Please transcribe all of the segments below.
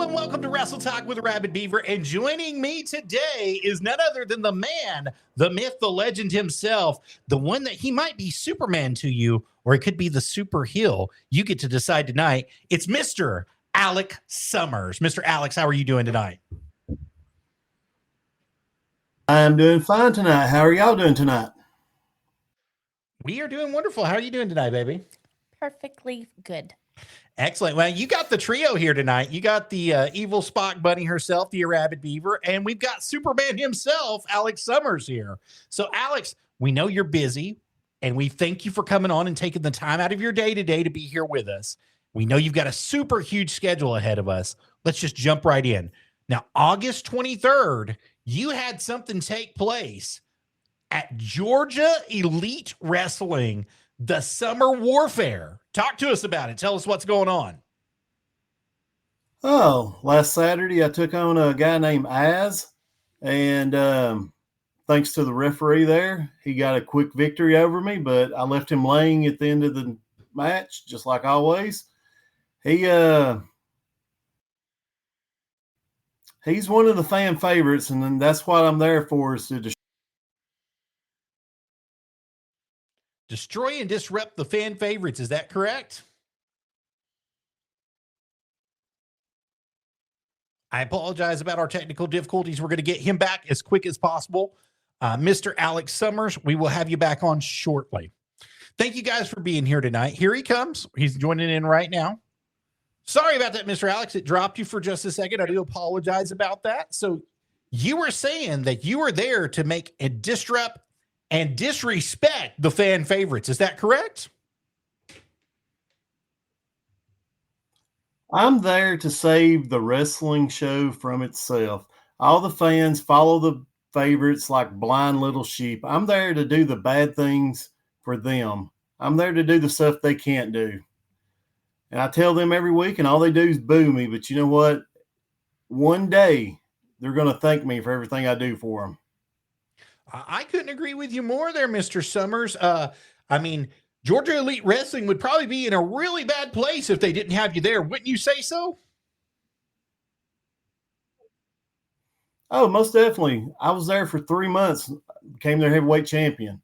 welcome to Wrestle Talk with Arabbidb3aver. And joining me today is none other than the man, the myth, the legend himself, the one that he might be Superman to you, or it could be the super heel. You get to decide tonight. It's Mr. Alex Summers. Mr. Alex, how are you doing tonight? I'm doing fine tonight. How are y'all doing tonight? We are doing wonderful. How are you doing tonight, baby? Perfectly good. Excellent. Well, you got the trio here tonight. You got the evil Spock bunny herself, the Arabbidb3aver, and we've got Superman himself, Alex Summers here. So, Alex, we know you're busy, and we thank you for coming on and taking the time out of your day today to be here with us. We know you've got a super huge schedule ahead of us. Let's just jump right in. Now, August 23rd, you had something take place at Georgia Elite Wrestling, the Summer Warfare. Talk to us about it. Tell us what's going on. Oh, last Saturday I took on a guy named Az, and thanks to the referee there, he got a quick victory over me, but I left him laying at the end of the match, just like always. He's one of the fan favorites, and then that's what I'm there for, is to destroy and disrupt the fan favorites. Is that correct? I apologize about our technical difficulties. We're going to get him back as quick as possible. Mr. Alex Summers, we will have you back on shortly. Thank you guys for being here tonight. Here he comes. He's joining in right now. Sorry about that, Mr. Alex. It dropped you for just a second. I do apologize about that. So you were saying that you were there to make a disrupt and disrespect the fan favorites. Is that correct? I'm there to save the wrestling show from itself. All the fans follow the favorites like blind little sheep. I'm there to do the bad things for them. I'm there to do the stuff they can't do. And I tell them every week, and all they do is boo me. But you know what? One day, they're going to thank me for everything I do for them. I couldn't agree with you more there, Mr. Summers. I mean, Georgia Elite Wrestling would probably be in a really bad place if they didn't have you there. Wouldn't you say so? Oh, most definitely. I was there for 3 months, became their heavyweight champion.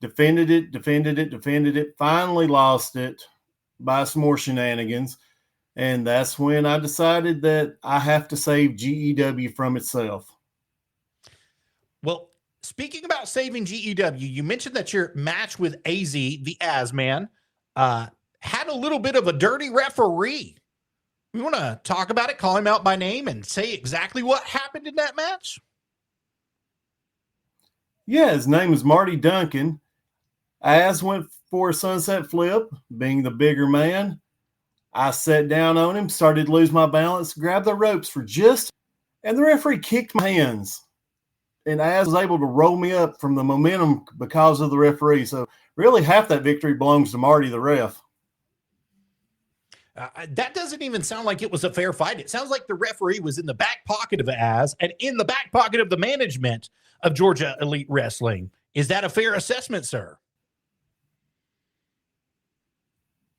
Defended it, finally lost it by some more shenanigans. And that's when I decided that I have to save GEW from itself. Well, speaking about saving GEW, you mentioned that your match with AZ, the Az-Man, had a little bit of a dirty referee. We want to talk about it, call him out by name, and say exactly what happened in that match? Yeah, his name is Marty Duncan. Az went for a sunset flip, being the bigger man. I sat down on him, started to lose my balance, grabbed the ropes and the referee kicked my hands. And Az was able to roll me up from the momentum because of the referee. So really half that victory belongs to Marty, the ref. That doesn't even sound like it was a fair fight. It sounds like the referee was in the back pocket of Az and in the back pocket of the management of Georgia Elite Wrestling. Is that a fair assessment, sir?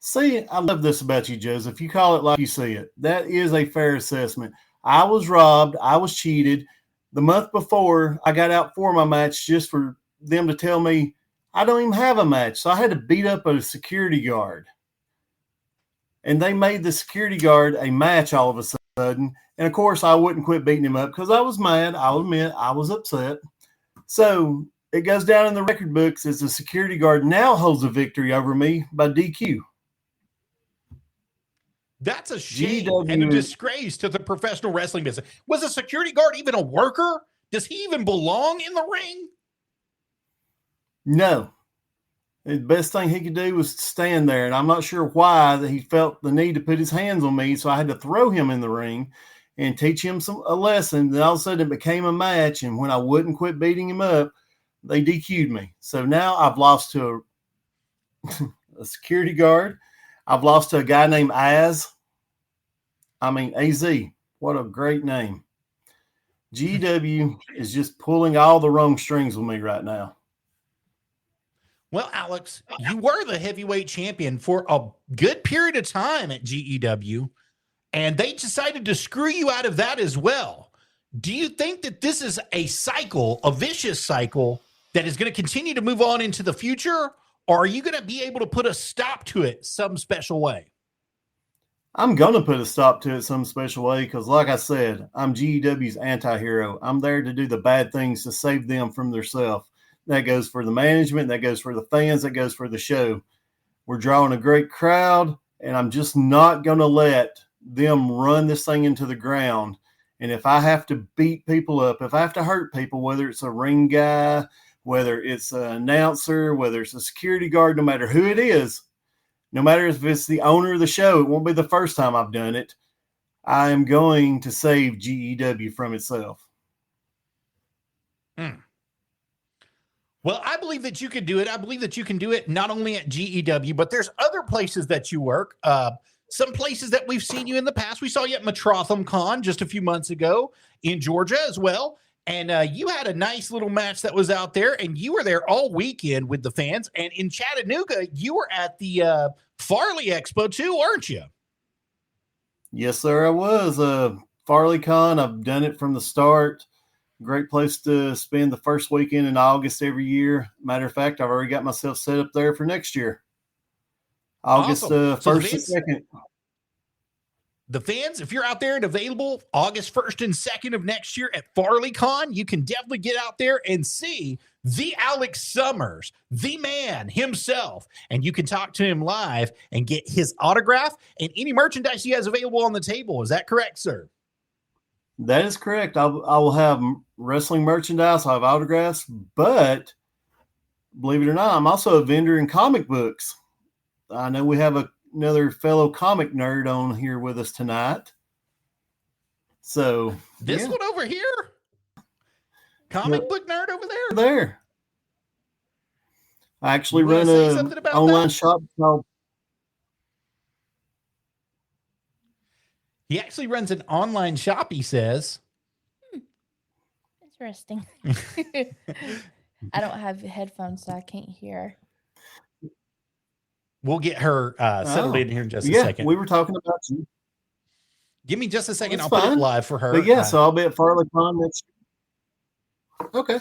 See, I love this about you, Joseph. You call it like you see it. That is a fair assessment. I was robbed. I was cheated. The month before, I got out for my match just for them to tell me I don't even have a match. So I had to beat up a security guard. And they made the security guard a match all of a sudden. And, of course, I wouldn't quit beating him up because I was mad. I'll admit I was upset. So it goes down in the record books as the security guard now holds a victory over me by DQ. That's a shame and a disgrace to the professional wrestling business. Was a security guard even a worker? Does he even belong in the ring? No. The best thing he could do was stand there, and I'm not sure why that he felt the need to put his hands on me, so I had to throw him in the ring and teach him a lesson. Then all of a sudden it became a match, and when I wouldn't quit beating him up, they DQ'd me. So now I've lost to a security guard. I've lost to a guy named Az. What a great name. GW is just pulling all the wrong strings with me right now. Well, Alex, you were the heavyweight champion for a good period of time at GEW. and they decided to screw you out of that as well. Do you think that this is a cycle, a vicious cycle that is going to continue to move on into the future? Or are you going to be able to put a stop to it some special way? I'm going to put a stop to it some special way because, like I said, I'm GEW's anti-hero. I'm there to do the bad things to save them from themselves. That goes for the management. That goes for the fans. That goes for the show. We're drawing a great crowd, and I'm just not going to let them run this thing into the ground. And if I have to beat people up, if I have to hurt people, whether it's a ring guy, whether it's an announcer, whether it's a security guard, no matter who it is, no matter if it's the owner of the show, it won't be the first time I've done it. I am going to save GEW from itself. Well, I believe that you can do it. I believe that you can do it not only at GEW, but there's other places that you work. Some places that we've seen you in the past. We saw you at Metrotham Con just a few months ago in Georgia as well. And you had a nice little match that was out there, and you were there all weekend with the fans. And in Chattanooga, you were at the Farley Expo too, weren't you? Yes, sir, I was. Farley Con, I've done it from the start. Great place to spend the first weekend in August every year. Matter of fact, I've already got myself set up there for next year. August Awesome. 1st and 2nd. The fans, if you're out there and available August 1st and 2nd of next year at Farley Con, you can definitely get out there and see the Alex Summers, the man himself. And you can talk to him live and get his autograph and any merchandise he has available on the table. Is that correct, sir? That is correct. I will have wrestling merchandise. I'll have autographs. But believe it or not, I'm also a vendor in comic books. I know we have another fellow comic nerd on here with us tonight. So this one over here, comic book nerd over there. There, I actually run an online shop called. He actually runs an online shop. He says, Interesting. I don't have headphones, so I can't hear. We'll get her settled in here in just a second. We were talking about you. Give me just a second. That's I'll fine. put it live for her. But yeah, so I'll be at Farley Con next year. Okay.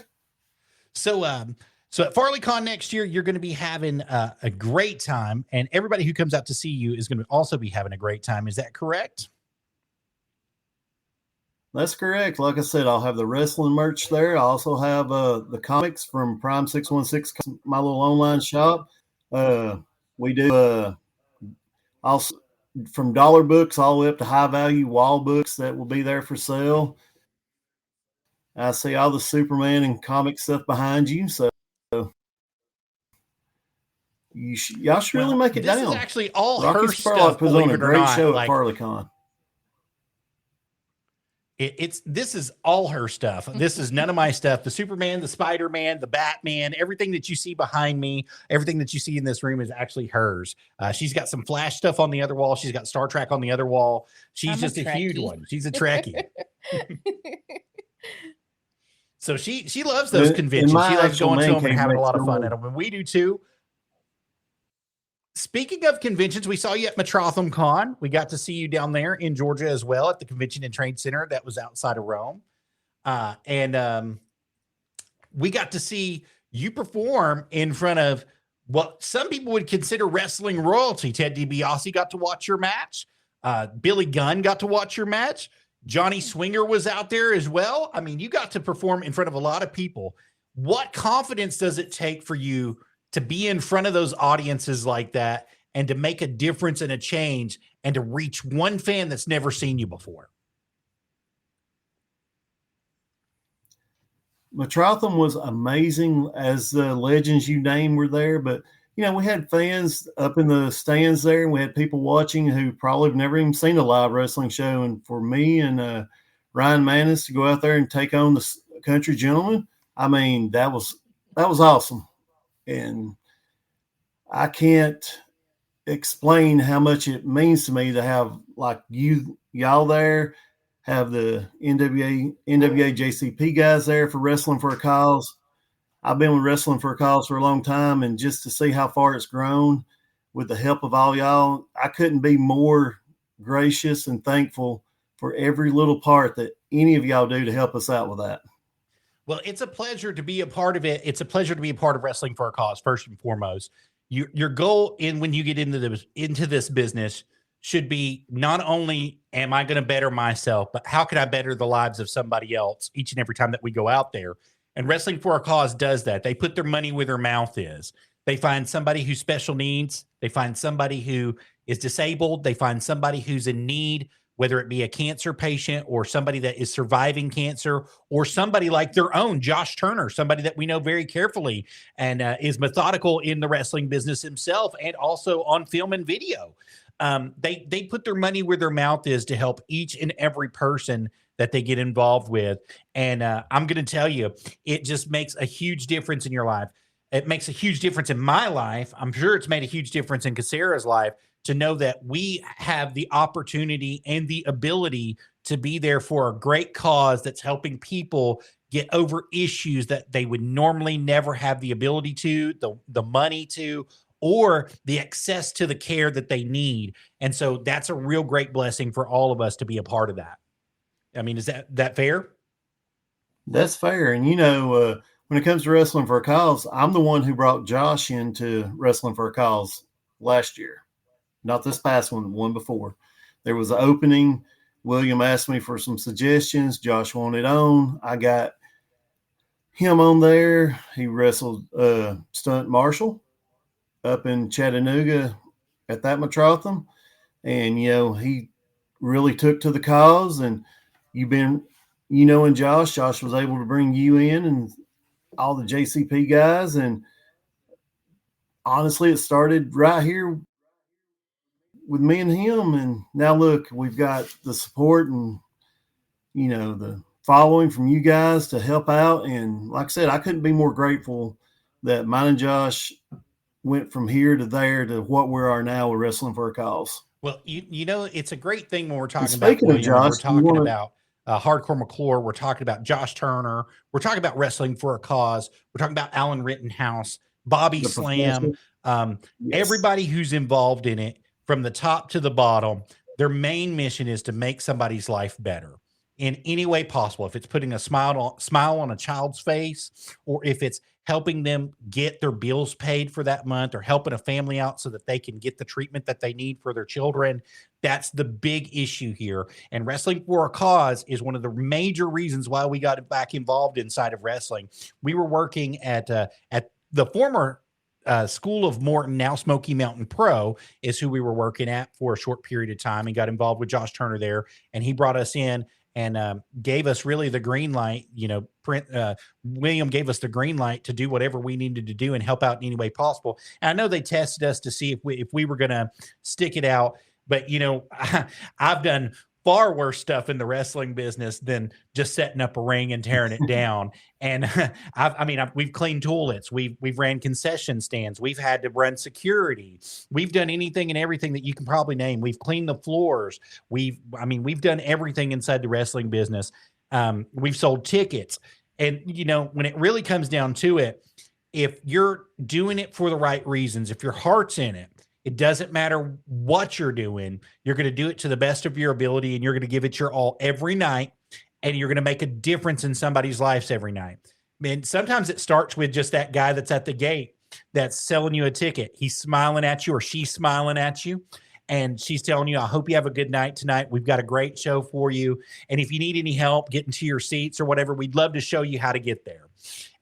So at Farley Con next year, you're going to be having a great time, and everybody who comes out to see you is going to also be having a great time. Is that correct? That's correct. Like I said, I'll have the wrestling merch there. I also have the comics from Prime 616, my little online shop. We do also from dollar books all the way up to high value wall books that will be there for sale. I see all the Superman and comic stuff behind you, so y'all should really make it this down. This is actually all Rocky her stuff. Puts on a great show like, at Farley Con. This is all her stuff. This is none of my stuff. The Superman, the Spider-Man, the Batman, everything that you see behind me, everything that you see in this room is actually hers. She's got some Flash stuff on the other wall. She's got Star Trek on the other wall. She's just a huge one. She's a Trekkie. So she loves those conventions. She loves going to them and having a lot of fun at them. And we do too. Speaking of conventions, we saw you at Metrotham Con. We got to see you down there in Georgia as well at the Convention and Trade Center that was outside of Rome. And we got to see you perform in front of what some people would consider wrestling royalty. Ted DiBiase got to watch your match. Billy Gunn got to watch your match. Johnny Swinger was out there as well. I mean, you got to perform in front of a lot of people. What confidence does it take for you to be in front of those audiences like that and to make a difference and a change and to reach one fan that's never seen you before? Metrotham was amazing, as the legends you named were there, but you know, we had fans up in the stands there, and we had people watching who probably have never even seen a live wrestling show. And for me and Ryan Manis to go out there and take on the Country Gentleman, I mean, that was awesome. And I can't explain how much it means to me to have like y'all there, have the NWA JCP guys there for Wrestling for a Cause. I've been with Wrestling for a Cause for a long time, and just to see how far it's grown with the help of all y'all, I couldn't be more gracious and thankful for every little part that any of y'all do to help us out with that. Well, it's a pleasure to be a part of it. It's a pleasure to be a part of Wrestling for a Cause, first and foremost. Your goal when you get into this business should be not only am I going to better myself, but how can I better the lives of somebody else each and every time that we go out there? And Wrestling for a Cause does that. They put their money where their mouth is. They find somebody who's special needs. They find somebody who is disabled. They find somebody who's in need, whether it be a cancer patient or somebody that is surviving cancer, or somebody like their own Josh Turner, somebody that we know very carefully and is methodical in the wrestling business himself and also on film and video. They put their money where their mouth is to help each and every person that they get involved with. And I'm going to tell you, it just makes a huge difference in your life. It makes a huge difference in my life. I'm sure it's made a huge difference in Kasera's life to know that we have the opportunity and the ability to be there for a great cause that's helping people get over issues that they would normally never have the ability to, the money to, or the access to the care that they need. And so that's a real great blessing for all of us to be a part of that. I mean, is that fair? That's fair. And, when it comes to Wrestling for a Cause, I'm the one who brought Josh into Wrestling for a Cause last year. Not this past one, the one before. There was an opening. William asked me for some suggestions. Josh wanted on. I got him on there. He wrestled Stunt Marshall up in Chattanooga at that Metrotham. And, he really took to the cause. And you've been, and Josh was able to bring you in and all the JCP guys. And honestly, it started right here with me and him. And now look, we've got the support and, the following from you guys to help out. And like I said, I couldn't be more grateful that mine and Josh went from here to there to what we are now with Wrestling for a Cause. Well, it's a great thing when we're talking about William, Josh, we're talking about Hardcore McClure, we're talking about Josh Turner, we're talking about Wrestling for a Cause, we're talking about Alan Rittenhouse, Bobby Slam, yes. Everybody who's involved in it from the top to the bottom. Their main mission is to make somebody's life better in any way possible. If it's putting a smile on a child's face, or if it's helping them get their bills paid for that month, or helping a family out so that they can get the treatment that they need for their children. That's the big issue here. And Wrestling for a Cause is one of the major reasons why we got back involved inside of wrestling. We were working at the former School of Morton, now Smoky Mountain Pro, is who we were working at for a short period of time, and got involved with Josh Turner there. And he brought us in and gave us really the green light. William gave us the green light to do whatever we needed to do and help out in any way possible. And I know they tested us to see if we were going to stick it out. But, I've done far worse stuff in the wrestling business than just setting up a ring and tearing it down. And we've cleaned toilets. We've ran concession stands. We've had to run security. We've done anything and everything that you can probably name. We've cleaned the floors. We've done everything inside the wrestling business. We've sold tickets. And, when it really comes down to it, if you're doing it for the right reasons, if your heart's in it, it doesn't matter what you're doing. You're going to do it to the best of your ability, and you're going to give it your all every night, and you're going to make a difference in somebody's lives every night. And sometimes it starts with just that guy that's at the gate that's selling you a ticket. He's smiling at you, or she's smiling at you, and she's telling you, I hope you have a good night tonight. We've got a great show for you. And if you need any help getting to your seats or whatever, we'd love to show you how to get there.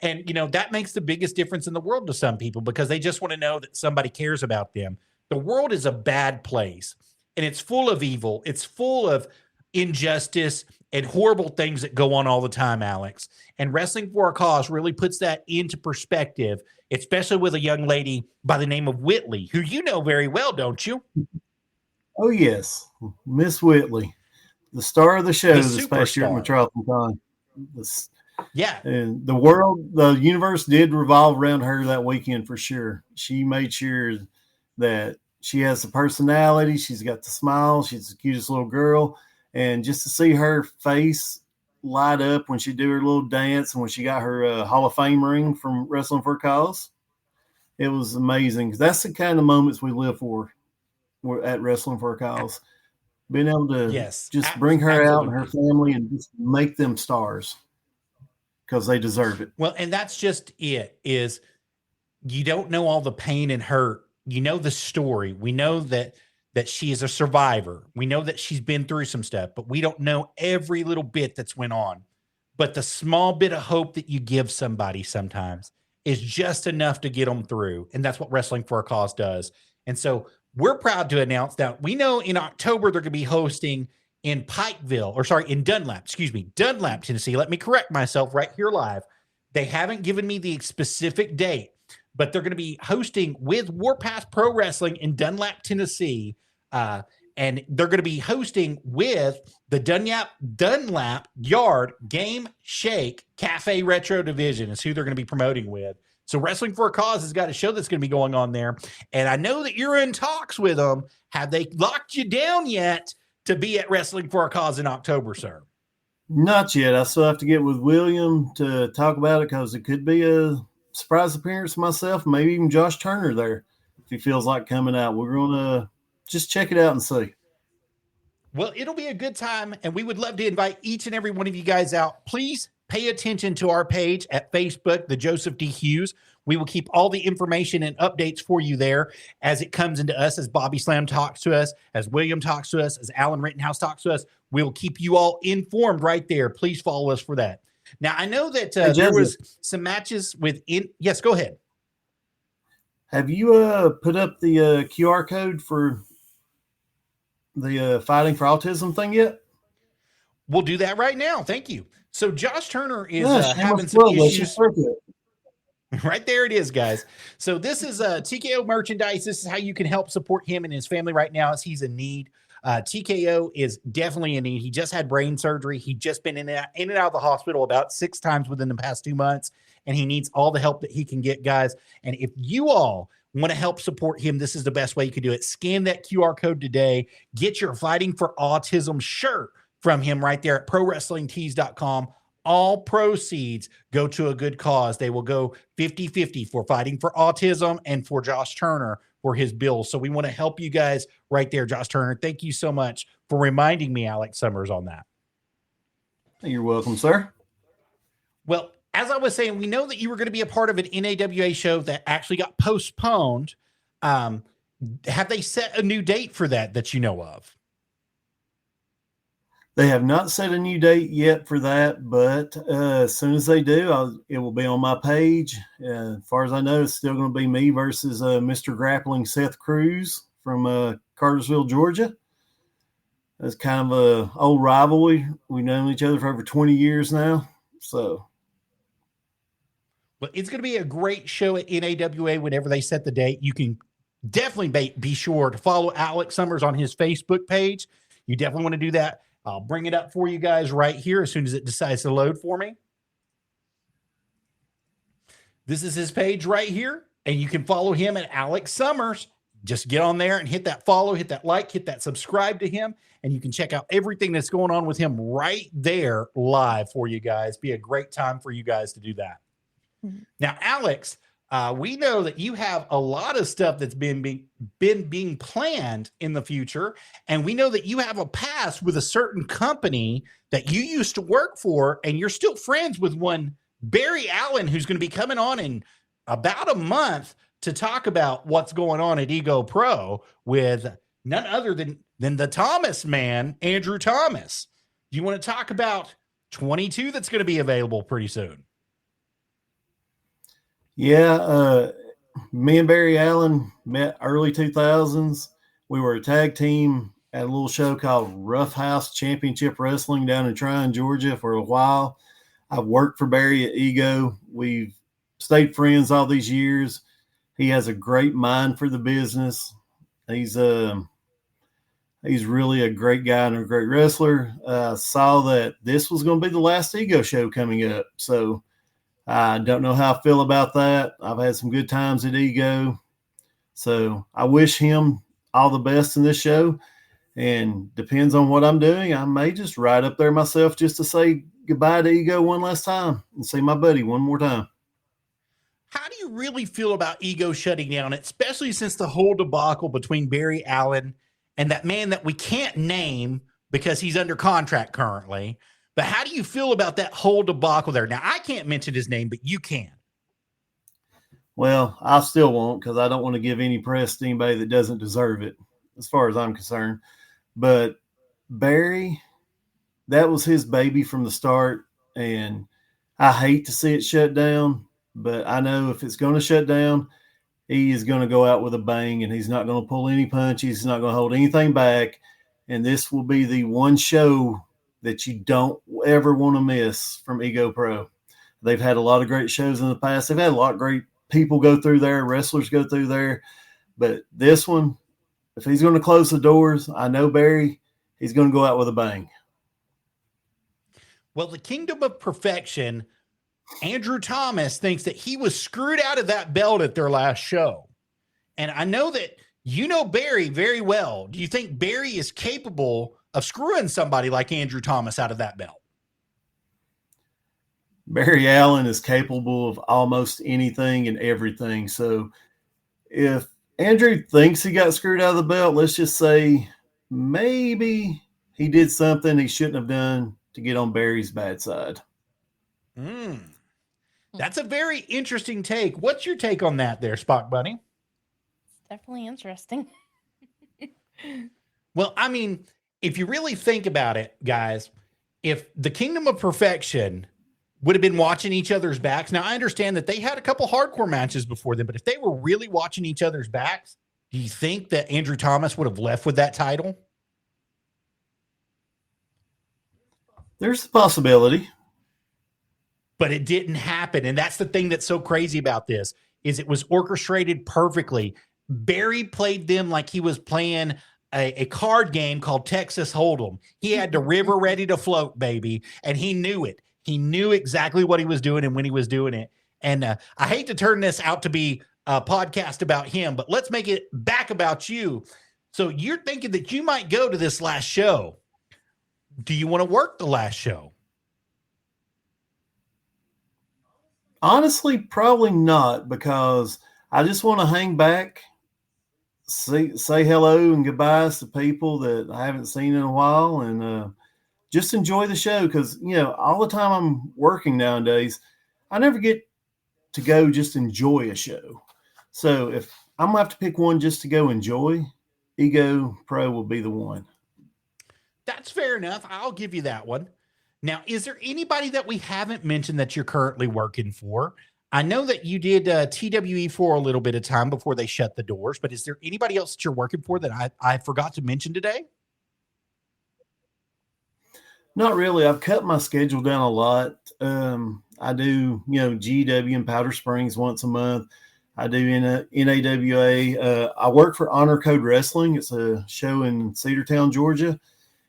And, that makes the biggest difference in the world to some people, because they just want to know that somebody cares about them. The world is a bad place, and it's full of evil. It's full of injustice and horrible things that go on all the time, Alex. And Wrestling for a Cause really puts that into perspective, especially with a young lady by the name of Whitley, who you know very well, don't you? Oh, yes. Miss Whitley, the star of the show this past year at Metropolitan. Yeah. And the universe did revolve around her that weekend for sure. She made sure that she has the personality. She's got the smile. She's the cutest little girl. And just to see her face light up when she do her little dance and when she got her Hall of Fame ring from Wrestling for a Cause, it was amazing. Because that's the kind of moments we live for at Wrestling for a Cause. being able to Yes, just bring her out and her absolutely. family and just make them stars because they deserve it. Well, and that's just it, is you don't know all the pain and hurt. You know the story. We know that she is a survivor. We know that she's been through some stuff, but we don't know every little bit that's went on. But the small bit of hope that you give somebody sometimes is just enough to get them through. And that's what Wrestling for a Cause does. And so we're proud to announce that we know in October they're going to be hosting in in Dunlap, Dunlap, Tennessee. Let me correct myself right here live. They haven't given me the specific date, but they're going to be hosting with Warpath Pro Wrestling in Dunlap, Tennessee. And they're going to be hosting with the Dunlap Yard Game Shake Cafe Retro Division is who they're going to be promoting with. So Wrestling for a Cause has got a show that's going to be going on there. And I know that you're in talks with them. Have they locked you down yet to be at Wrestling for a Cause in October, sir? Not yet. I still have to get with William to talk about it because it could be a surprise appearance myself, maybe even Josh Turner there if he feels like coming out. We're going to just check it out and see. Well, it'll be a good time, and we would love to invite each and every one of you guys out. Please pay attention to our page at Facebook, the Joseph D. Hughes. We will keep all the information and updates for you there as it comes into us, as Bobby Slam talks to us, as William talks to us, as Alan Rittenhouse talks to us. We'll keep you all informed right there. Please follow us for that. Now, I know that there was some matches yes, go ahead. Have you put up the QR code for the Fighting for Autism thing yet? We'll do that right now. Thank you. So Josh Turner is having some issues. Right there it is, guys. So this is TKO merchandise. This is how you can help support him and his family right now as he's in need. TKO is definitely in need. He just had brain surgery. He just been in and out of the hospital about 6 times within the past 2 months, and he needs all the help that he can get, guys. And if you all want to help support him, this is the best way you can do it. Scan that QR code today. Get your Fighting for Autism shirt from him right there at ProWrestlingTees.com. All proceeds go to a good cause. They will go 50-50 for Fighting for Autism and for Josh Turner for his bills. So we want to help you guys right there, Josh Turner. Thank you so much for reminding me, Alex Summers, on that. You're welcome, sir. Well, as I was saying, we know that you were going to be a part of an NAWA show that actually got postponed. Have they set a new date for that you know of? They have not set a new date yet for that, but as soon as they do, it will be on my page. As far as I know, it's still going to be me versus Mr. Grappling Seth Cruz from Cartersville, Georgia. That's kind of an old rivalry. We've known each other for over 20 years now. So, well, it's going to be a great show at NAWA whenever they set the date. You can definitely be sure to follow Alex Summers on his Facebook page. You definitely want to do that. I'll bring it up for you guys right here as soon as it decides to load for me. This is his page right here, and you can follow him at Alex Summers. Just get on there and hit that follow, hit that like, hit that subscribe to him, and you can check out everything that's going on with him right there live for you guys. Be a great time for you guys to do that. Mm-hmm. Now, Alex, we know that you have a lot of stuff that's been being planned in the future, and we know that you have a past with a certain company that you used to work for, and you're still friends with one Barry Allen, who's going to be coming on in about a month to talk about what's going on at Ego Pro with none other than the Thomas man, Andrew Thomas. Do you want to talk about 22 that's going to be available pretty soon? Yeah, me and Barry Allen met early 2000s. We were a tag team at a little show called Rough House Championship Wrestling down in Tryon, Georgia for a while. I've worked for Barry at Ego. We've stayed friends all these years. He has a great mind for the business. He's really a great guy and a great wrestler. Saw that this was going to be the last Ego show coming up. So I don't know how I feel about that. I've had some good times at Ego. So I wish him all the best in this show. And depends on what I'm doing. I may just ride up there myself just to say goodbye to Ego one last time and see my buddy one more time. How do you really feel about Ego shutting down, especially since the whole debacle between Barry Allen and that man that we can't name because he's under contract currently. But how do you feel about that whole debacle there? Now, I can't mention his name, but you can. Well, I still won't, because I don't want to give any press to anybody that doesn't deserve it, as far as I'm concerned. But Barry, that was his baby from the start, and I hate to see it shut down, but I know if it's going to shut down, he is going to go out with a bang, and he's not going to pull any punches. He's not going to hold anything back, and this will be the one show that you don't ever want to miss from Ego Pro. They've had a lot of great shows in the past. They've had a lot of great people go through there, wrestlers go through there. But this one, if he's going to close the doors, I know Barry, he's going to go out with a bang. Well, the Kingdom of Perfection, Andrew Thomas thinks that he was screwed out of that belt at their last show. And I know that you know Barry very well. Do you think Barry is capable of screwing somebody like Andrew Thomas out of that belt? Barry Allen is capable of almost anything and everything. So if Andrew thinks he got screwed out of the belt, let's just say maybe he did something he shouldn't have done to get on Barry's bad side. That's a very interesting take. What's your take on that there, Spock Bunny? Definitely interesting. Well, I mean, if you really think about it, guys, if the Kingdom of Perfection would have been watching each other's backs. Now, I understand that they had a couple hardcore matches before them, but if they were really watching each other's backs, do you think that Andrew Thomas would have left with that title? There's a possibility. But it didn't happen. And that's the thing that's so crazy about this, is it was orchestrated perfectly. Barry played them like he was playing a card game called Texas Hold'em. He had the river ready to float, baby, and he knew it. He knew exactly what he was doing and when he was doing it. And I hate to turn this out to be a podcast about him, but let's make it back about you. So you're thinking that you might go to this last show. Do you want to work the last show? Honestly, probably not, because I just want to hang back, say hello and goodbyes to people that I haven't seen in a while, and just enjoy the show. Because, you know, all the time I'm working nowadays, I never get to go just enjoy a show. So if I'm going to have to pick one just to go enjoy, Ego Pro will be the one. That's fair enough. I'll give you that one. Now, is there anybody that we haven't mentioned that you're currently working for? I know that you did TWE for a little bit of time before they shut the doors, but is there anybody else that you're working for that I forgot to mention today? Not really. I've cut my schedule down a lot. I do, GW in Powder Springs once a month. I do NAWA. I work for Honor Code Wrestling. It's a show in Cedartown, Georgia.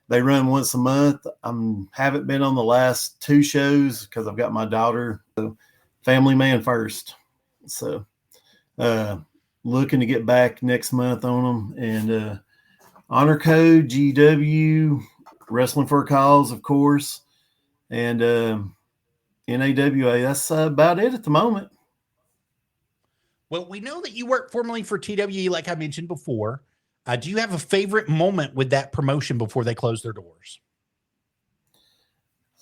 They run once a month. I haven't been on the last two shows because I've got my daughter. So family man first. So looking to get back next month on them. And Honor Code, GW, Wrestling for a Cause, of course. And NAWA. That's about it at the moment. Well, we know that you work formerly for TWE, like I mentioned before. Do you have a favorite moment with that promotion before they close their doors?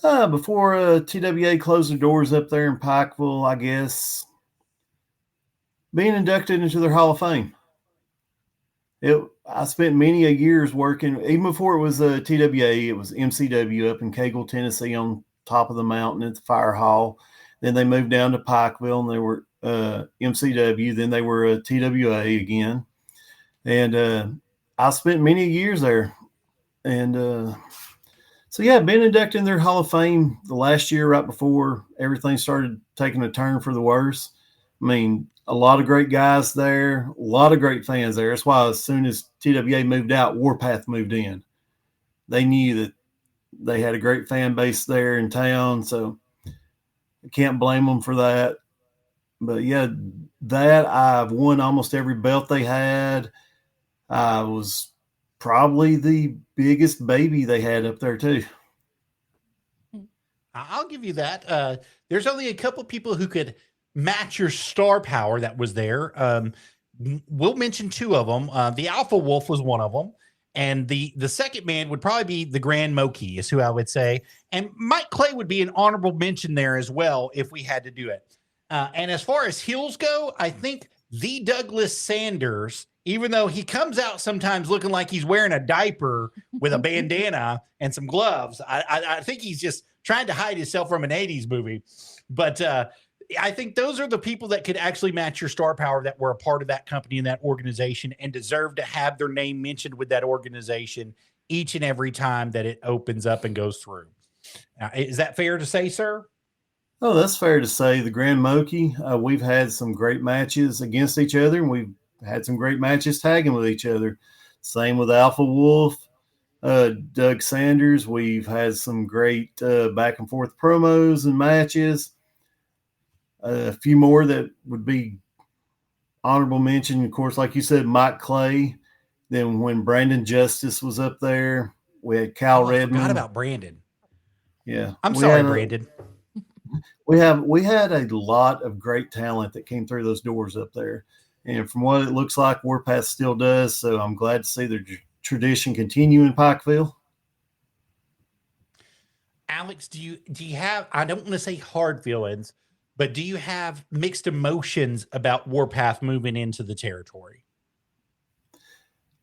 Before TWA closed their doors up there in Pikeville, I guess being inducted into their Hall of Fame. I spent many a years working, even before it was TWA, it was MCW up in Cagle, Tennessee, on top of the mountain at the fire hall. Then they moved down to Pikeville, and they were MCW. Then they were TWA again. And I spent many years there. And so, yeah, been inducted in their Hall of Fame the last year, right before everything started taking a turn for the worse. I mean, a lot of great guys there, a lot of great fans there. That's why as soon as TWA moved out, Warpath moved in. They knew that they had a great fan base there in town, so I can't blame them for that. But, yeah, that I've won almost every belt they had. I was probably the biggest baby they had up there, too. I'll give you that. There's only a couple people who could match your star power that was there. We'll mention two of them. The Alpha Wolf was one of them. And the second man would probably be the Grand Moki, is who I would say. And Mike Clay would be an honorable mention there as well if we had to do it. And as far as heels go, I think the Douglas Sanders, even though he comes out sometimes looking like he's wearing a diaper with a bandana and some gloves, I think he's just trying to hide himself from an 80s movie. But I think those are the people that could actually match your star power that were a part of that company and that organization and deserve to have their name mentioned with that organization each and every time that it opens up and goes through. Is that fair to say, sir? Oh, that's fair to say. The Grand Moki, we've had some great matches against each other, and we've had some great matches tagging with each other. Same with Alpha Wolf, Doug Sanders. We've had some great back and forth promos and matches. A few more that would be honorable mention, of course, like you said, Mike Clay. Then when Brandon Justice was up there, we had Cal Redmond. I forgot about Brandon. Yeah. I'm sorry, Brandon. We had a lot of great talent that came through those doors up there. And from what it looks like, Warpath still does. So I'm glad to see their tradition continue in Pikeville. Alex, do you have, I don't want to say hard feelings, but do you have mixed emotions about Warpath moving into the territory?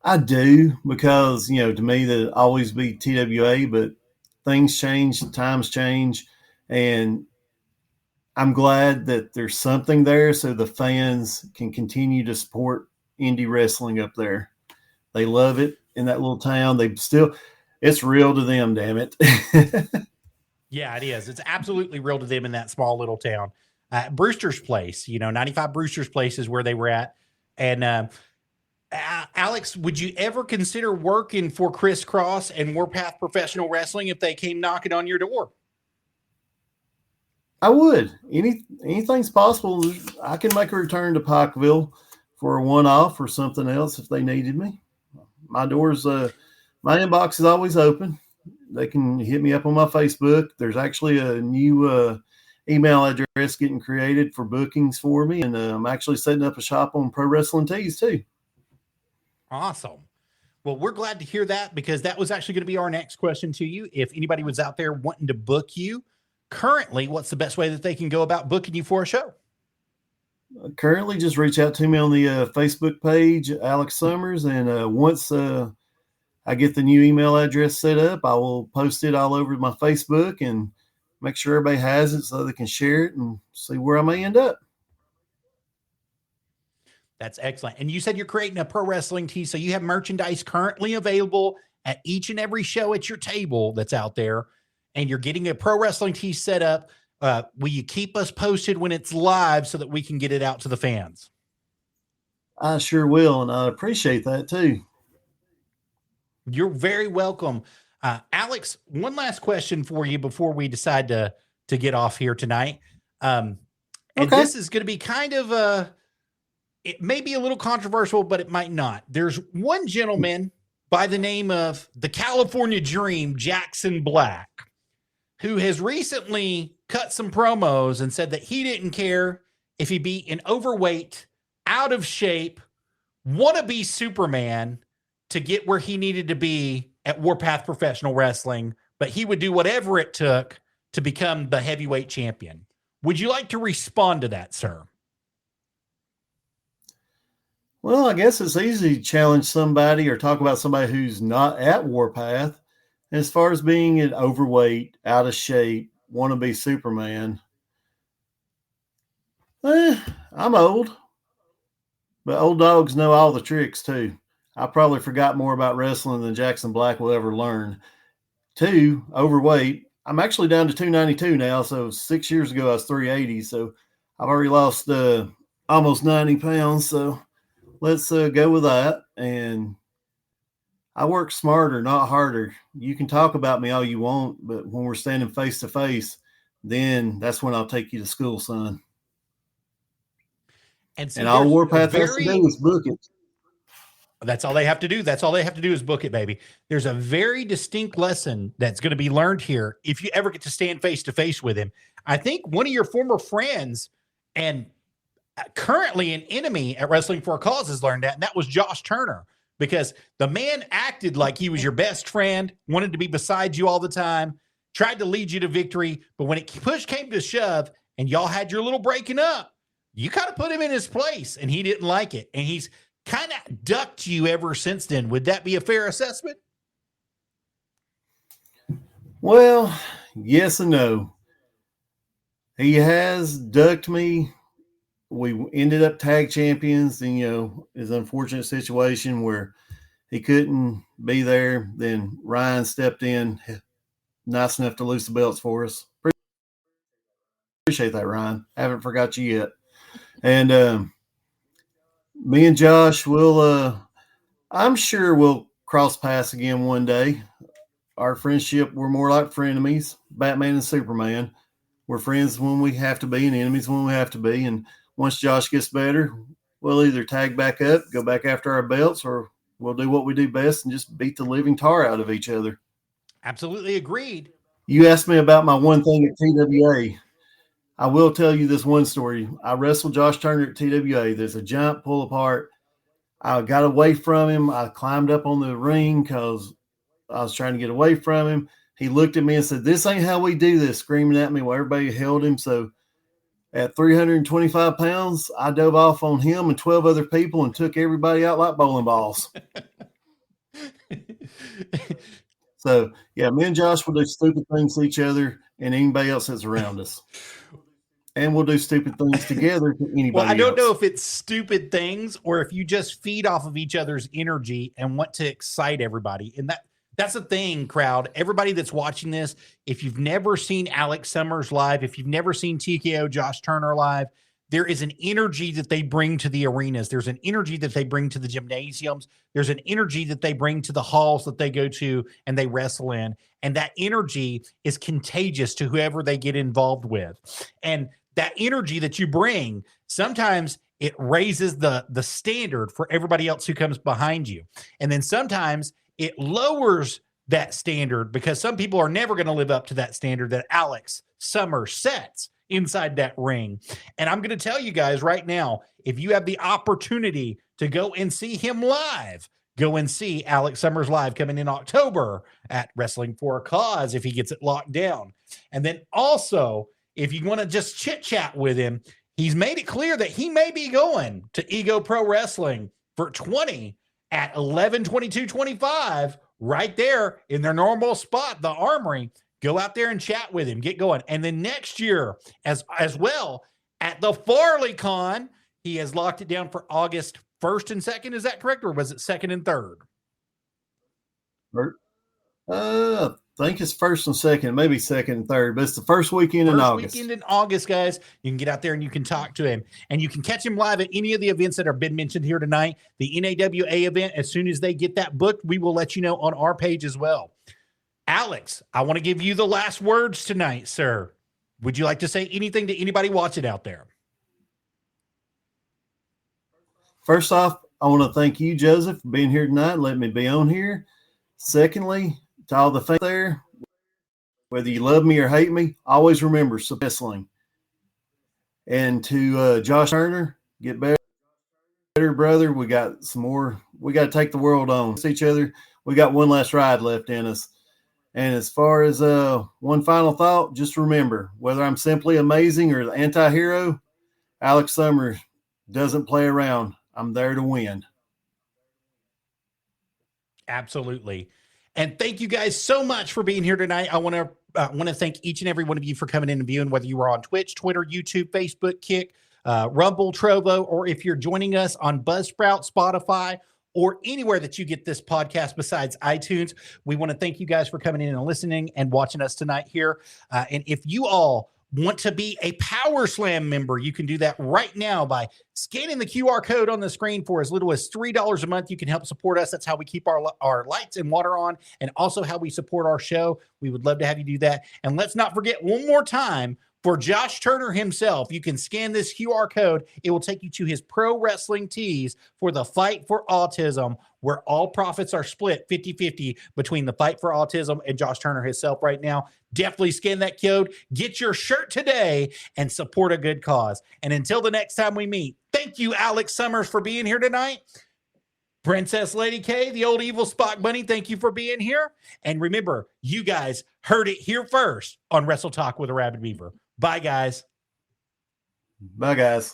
I do, because, to me, that always be TWA, but things change, times change. And I'm glad that there's something there so the fans can continue to support indie wrestling up there. They love it in that little town. It's real to them, damn it. Yeah, it is. It's absolutely real to them in that small little town. Brewster's Place, 95 Brewster's Place is where they were at. And Alex, would you ever consider working for Chris Cross and Warpath Professional Wrestling if they came knocking on your door? I would. Anything's possible. I can make a return to Pikeville for a one-off or something else if they needed me. My doors, my inbox is always open. They can hit me up on my Facebook. There's actually a new email address getting created for bookings for me, and I'm actually setting up a shop on Pro Wrestling Tees too. Awesome. Well, we're glad to hear that, because that was actually going to be our next question to you. If anybody was out there wanting to book you currently, what's the best way that they can go about booking you for a show? Currently, just reach out to me on the Facebook page, Alex Summers, and once I get the new email address set up, I will post it all over my Facebook and make sure everybody has it so they can share it and see where I may end up. That's excellent. And you said you're creating a pro wrestling tee, so you have merchandise currently available at each and every show at your table that's out there, and you're getting a pro wrestling tee set up. Will you keep us posted when it's live so that we can get it out to the fans? I sure will, and I appreciate that too. You're very welcome. Alex, one last question for you before we decide to get off here tonight. And this is going to be kind of it may be a little controversial, but it might not. There's one gentleman by the name of the California Dream, Jackson Black, who has recently cut some promos and said that he didn't care if he beat an overweight, out of shape, wannabe Superman to get where he needed to be at Warpath Professional Wrestling, but he would do whatever it took to become the heavyweight champion. Would you like to respond to that, sir? Well, I guess it's easy to challenge somebody or talk about somebody who's not at Warpath. As far as being an overweight, out of shape, wannabe Superman, I'm old. But old dogs know all the tricks, too. I probably forgot more about wrestling than Jackson Black will ever learn. 2, overweight. I'm actually down to 292 now, so 6 years ago I was 380, so I've already lost almost 90 pounds, so let's go with that. And I work smarter, not harder. You can talk about me all you want, but when we're standing face to face, then that's when I'll take you to school, son. And all Warpath has to do is book it. That's all they have to do. That's all they have to do is book it, baby. There's a very distinct lesson that's going to be learned here if you ever get to stand face to face with him. I think one of your former friends and currently an enemy at Wrestling for a Cause has learned that, and that was Josh Turner. because the man acted like he was your best friend, wanted to be beside you all the time, tried to lead you to victory. But when push came to shove and y'all had your little breaking up, you kind of put him in his place and he didn't like it. And he's kind of ducked you ever since then. Would that be a fair assessment? Well, yes and no. He has ducked me. We ended up tag champions, and his unfortunate situation where he couldn't be there. Then Ryan stepped in, nice enough to lose the belts for us. Appreciate that, Ryan. Haven't forgot you yet. And me and Josh will, I'm sure we'll cross paths again one day. Our friendship, we're more like frenemies, Batman and Superman. We're friends when we have to be and enemies when we have to be. And once Josh gets better, we'll either tag back up, go back after our belts, or we'll do what we do best and just beat the living tar out of each other. Absolutely agreed. You asked me about my one thing at TWA. I will tell you this one story. I wrestled Josh Turner at TWA. There's a giant pull apart. I got away from him. I climbed up on the ring because I was trying to get away from him. He looked at me and said, "This ain't how we do this," screaming at me while everybody held him. So at 325 pounds, I dove off on him and 12 other people and took everybody out like bowling balls. So, yeah, me and Josh will do stupid things to each other and anybody else that's around us. And we'll do stupid things together to anybody Well, I don't else. know if it's stupid things or if you just feed off of each other's energy and want to excite everybody. And that's the thing, crowd. Everybody that's watching this, if you've never seen Alex Summers live, if you've never seen TKO Josh Turner live, there is an energy that they bring to the arenas. There's an energy that they bring to the gymnasiums. There's an energy that they bring to the halls that they go to and they wrestle in. And that energy is contagious to whoever they get involved with. And that energy that you bring, sometimes it raises the standard for everybody else who comes behind you. And then sometimes it lowers that standard because some people are never going to live up to that standard that Alex Summers sets inside that ring. And I'm going to tell you guys right now, if you have the opportunity to go and see him live, go and see Alex Summers live coming in October at Wrestling for a Cause if he gets it locked down. And then also, if you want to just chit chat with him, he's made it clear that he may be going to Ego Pro Wrestling for 20 at 11/22/25 right there in their normal spot, the Armory. Go out there and chat with him, get going. And then next year as well at the Farley Con, he has locked it down for August 1st and 2nd. Is that correct? Or was it 2nd and 3rd? I think it's 1st and 2nd, maybe 2nd and 3rd, but it's the first weekend in August. First weekend in August, guys. You can get out there and you can talk to him. And you can catch him live at any of the events that have been mentioned here tonight. The NAWA event, as soon as they get that booked, we will let you know on our page as well. Alex, I want to give you the last words tonight, sir. Would you like to say anything to anybody watching out there? First off, I want to thank you, Joseph, for being here tonight and letting me be on here. Secondly, to all the fans there, whether you love me or hate me, always remember wrestling. And to Josh Turner, get better, brother. We got some more. We got to take the world on. See each other. We got one last ride left in us. And as far as one final thought, just remember, whether I'm simply amazing or the anti-hero, Alex Summers doesn't play around. I'm there to win. Absolutely. And thank you guys so much for being here tonight. I want to thank each and every one of you for coming in and viewing, whether you were on Twitch, Twitter, YouTube, Facebook, Kick, Rumble, Trovo, or if you're joining us on Buzzsprout, Spotify, or anywhere that you get this podcast besides iTunes. We want to thank you guys for coming in and listening and watching us tonight here. And if you all want to be a Power Slam member, you can do that right now by scanning the QR code on the screen for as little as $3 a month. You can help support us. That's how we keep our lights and water on, and also how we support our show. We would love to have you do that. And let's not forget one more time, for Josh Turner himself, you can scan this QR code. It will take you to his pro wrestling tees for the Fight for Autism, where all profits are split 50-50 between the Fight for Autism and Josh Turner himself right now. Definitely scan that code, get your shirt today, and support a good cause. And until the next time we meet, thank you, Alex Summers, for being here tonight. Princess Lady K, the old evil Spock Bunny, thank you for being here. And remember, you guys heard it here first on Wrestle Talk with a Rabid Beaver. Bye, guys. Bye, guys.